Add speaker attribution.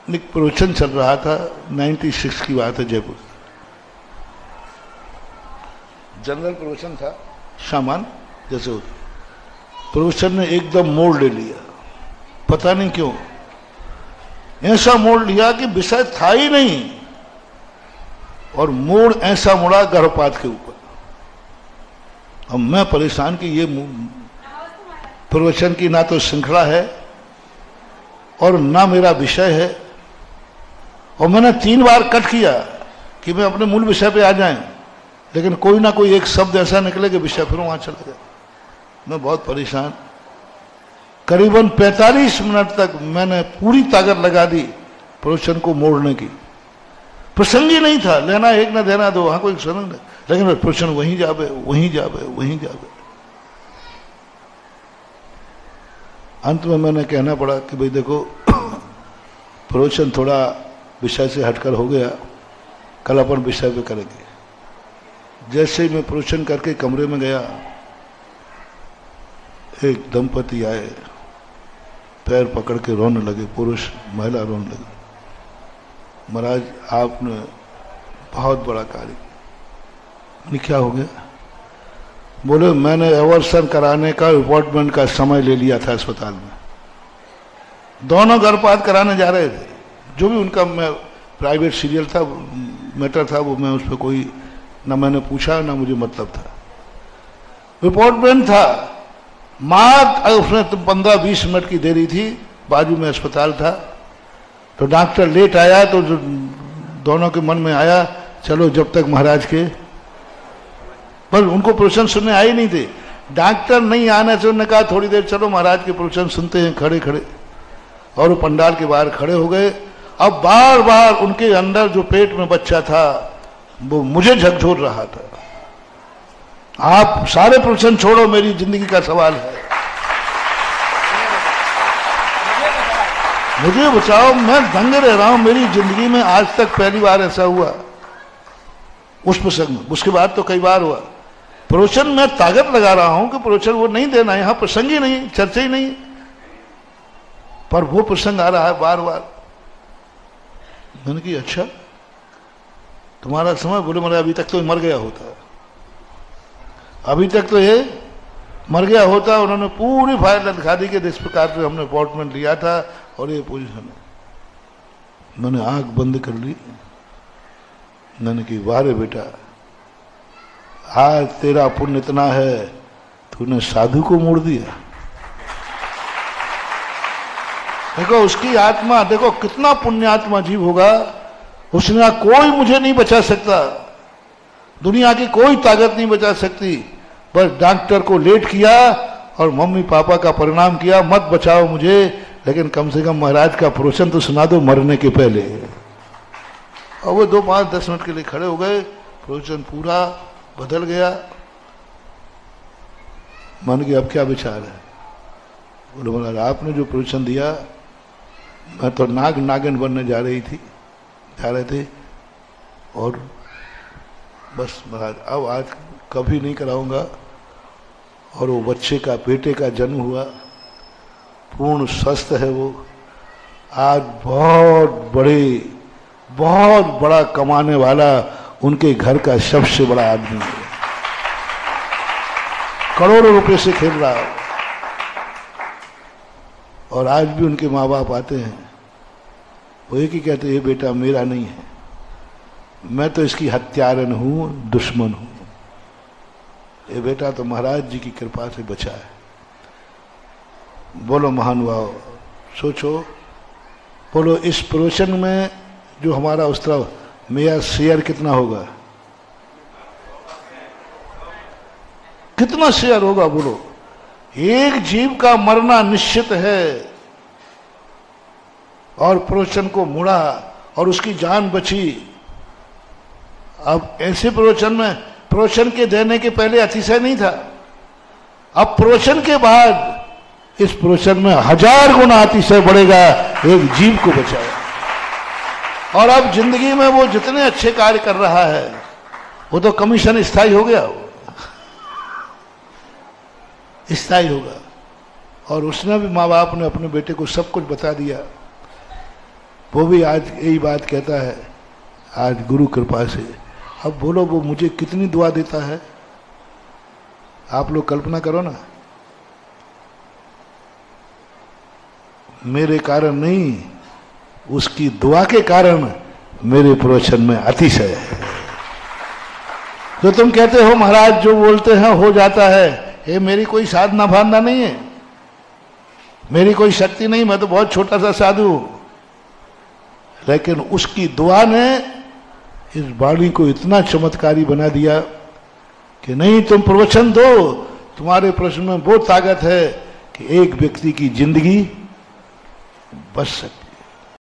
Speaker 1: एक प्रवचन चल रहा था, 96 की बात है, जयपुर जनरल प्रवचन था, सामान जैसे होता। प्रवचन ने एकदम मोड़ ले लिया, पता नहीं क्यों ऐसा मोड़ लिया कि विषय था ही नहीं, और मोड़ ऐसा मुड़ा गर्भपात के ऊपर। अब मैं परेशान कि ये प्रवचन की ना तो श्रृंखला है और ना मेरा विषय है, और मैंने 3 बार कट किया कि मैं अपने मूल विषय पे आ जाएं, लेकिन कोई ना कोई एक शब्द ऐसा निकले कि विषय फिर वहां चला गया। मैं बहुत परेशान, करीबन 45 मिनट तक मैंने पूरी ताकत लगा दी प्रवचन को मोड़ने की। प्रसंग ही नहीं था, लेना एक ना देना दो, वहां कोई प्रसंग नहीं, लेकिन प्रवचन वहीं जावे वहीं जावे वहीं जावे। अंत में मैंने कहना पड़ा कि भाई देखो, प्रवचन थोड़ा विषय से हटकर हो गया, कल अपन विषय पे करेंगे। जैसे ही मैं प्रवचन करके कमरे में गया, एक दंपति आए, पैर पकड़ के रोने लगे, पुरुष महिला रोने लगे। महाराज आपने बहुत बड़ा कार्य। नहीं, क्या हो गया? बोले मैंने एवर्सन कराने का अपॉइंटमेंट का समय ले लिया था अस्पताल में। दोनों गर्भपात कराने जा रहे थे, जो भी उनका मैं प्राइवेट सीरियल था, मैटर था, वो मैं उस पर कोई ना मैंने पूछा ना मुझे मतलब था। अपॉइंटमेंट था, माँ उसने तो 15-20 मिनट की देरी थी, बाजू में अस्पताल था, तो डॉक्टर लेट आया, तो दोनों के मन में आया चलो जब तक महाराज के, पर उनको प्रवचन सुनने आए नहीं थे। डॉक्टर नहीं आने से उन्होंने कहा थोड़ी देर चलो महाराज के प्रवचन सुनते हैं खड़े खड़े, और वो पंडाल के बाहर खड़े हो गए। अब बार बार उनके अंदर जो पेट में बच्चा था वो मुझे झकझोर रहा था, आप सारे प्रवचन छोड़ो, मेरी जिंदगी का सवाल है, मुझे बचाओ, मैं दंग रह रहा हूं। मेरी जिंदगी में आज तक पहली बार ऐसा हुआ उस प्रसंग में, उसके बाद तो कई बार हुआ। प्रवचन में ताकत लगा रहा हूं कि प्रवचन वो नहीं देना, यहां प्रसंग ही नहीं, चर्चा ही नहीं, पर वो प्रसंग आ रहा है बार बार। मैंने कहा अच्छा तुम्हारा समय? बोले मेरा अभी तक तो मर गया होता, अभी तक तो ये मर गया होता। उन्होंने पूरी फाइल दिखा दी कि इस प्रकार से हमने अपॉइंटमेंट लिया था और ये पोजीशन है। मैंने आंख बंद कर ली, मैंने की वाह रे बेटा, आज तेरा पुण्य इतना है, तूने साधु को मोड़ दिया। देखो उसकी आत्मा, देखो कितना पुण्यात्मा जीव होगा, उसने कोई मुझे नहीं बचा सकता, दुनिया की कोई ताकत नहीं बचा सकती, बस डॉक्टर को लेट किया और मम्मी पापा का परिणाम किया, मत बचाओ मुझे, लेकिन कम से कम महाराज का प्रवचन तो सुना दो मरने के पहले। और वो 2-5-10 मिनट के लिए खड़े हो गए, प्रवचन पूरा बदल गया। मन के अब क्या विचार है? बोले महाराज आपने जो प्रवचन दिया, मैं तो नाग नागिन बनने जा रहे थे, और बस महाराज अब आज कभी नहीं कराऊंगा। और वो बच्चे का, बेटे का जन्म हुआ, पूर्ण स्वस्थ है वो, आज बहुत बड़ा कमाने वाला, उनके घर का सबसे बड़ा आदमी है, करोड़ों रुपए से खेल रहा है। और आज भी उनके माँ बाप आते हैं, वो एक ही कहते हैं ये बेटा मेरा नहीं है, मैं तो इसकी हत्यारन हूं, दुश्मन हूं, ये बेटा तो महाराज जी की कृपा से बचा है। बोलो महानुभाव, सोचो, बोलो इस प्रवचन में जो हमारा उस तरह मेरा शेयर कितना होगा, कितना शेयर होगा? बोलो, एक जीव का मरना निश्चित है, और प्रवचन को मुड़ा और उसकी जान बची। अब ऐसे प्रवचन में, प्रवचन के देने के पहले अतिशय नहीं था, अब प्रवचन के बाद इस प्रवचन में 1000 गुना अतिशय बढ़ेगा, एक जीव को बचाया। और अब जिंदगी में वो जितने अच्छे कार्य कर रहा है, वो तो कमीशन स्थायी हो गया, स्थायी होगा। और उसने भी, माँ बाप ने अपने बेटे को सब कुछ बता दिया। वो भी आज यही बात कहता है, आज गुरु कृपा से। अब बोलो वो मुझे कितनी दुआ देता है, आप लोग कल्पना करो ना। मेरे कारण नहीं, उसकी दुआ के कारण मेरे प्रवचन में अतिशय है। तो तुम कहते हो महाराज जो बोलते हैं हो जाता है, ये मेरी कोई साधना भावना नहीं है, मेरी कोई शक्ति नहीं, मैं तो बहुत छोटा सा साधु हूं। लेकिन उसकी दुआ ने इस वाणी को इतना चमत्कारी बना दिया कि नहीं, तुम प्रवचन दो, तुम्हारे प्रश्न में वो ताकत है कि एक व्यक्ति की जिंदगी बच सकती।